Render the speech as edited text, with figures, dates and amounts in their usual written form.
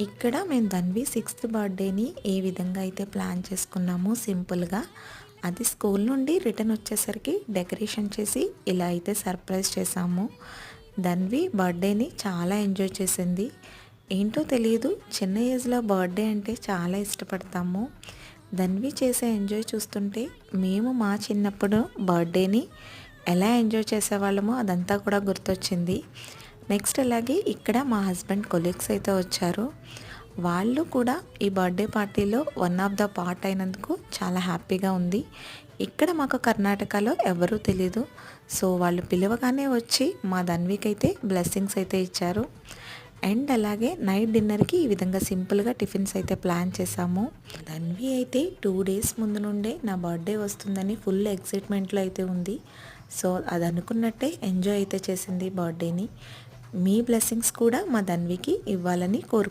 ఇక్కడ మేము ధన్వి 6th బర్త్డేని ఏ విధంగా అయితే ప్లాన్ చేసుకున్నామో సింపుల్గా, అది స్కూల్ నుండి రిటర్న్ వచ్చేసరికి డెకరేషన్ చేసి ఇలా అయితే సర్ప్రైజ్ చేసాము. ధన్వి బర్త్డేని చాలా ఎంజాయ్ చేసింది. ఏంటో తెలియదు, చిన్న ఏజ్లో బర్త్డే అంటే చాలా ఇష్టపడతాము. ధన్వి చేసే ఎంజాయ్ చూస్తుంటే మేము మా చిన్నప్పుడు బర్త్డేని ఎలా ఎంజాయ్ చేసేవాళ్ళమో అదంతా కూడా గుర్తొచ్చింది. నెక్స్ట్ అలాగే ఇక్కడ మా హస్బెండ్ కొలీగ్స్ అయితే వచ్చారు. వాళ్ళు కూడా ఈ బర్త్డే పార్టీలో వన్ ఆఫ్ ద పార్ట్ అయినందుకు చాలా హ్యాపీగా ఉంది. ఇక్కడ మాకు కర్ణాటకలో ఎవరూ తెలీదు. సో వాళ్ళు పిలవగానే వచ్చి మా ధన్వికి అయితే బ్లెస్సింగ్స్ అయితే ఇచ్చారు. అండ్ అలాగే నైట్ డిన్నర్కి ఈ విధంగా సింపుల్గా టిఫిన్స్ అయితే ప్లాన్ చేసాము. ధన్వి అయితే 2 days ముందు నుండే నా బర్త్డే వస్తుందని ఫుల్ ఎక్సైట్మెంట్లో అయితే ఉంది. సో అది అనుకున్నట్టే ఎంజాయ్ అయితే చేసింది బర్త్డేని. మీ బ్లెస్సింగ్స్ కూడా మా ధన్వికి ఇవ్వాలని కోరుకుంటున్నాను.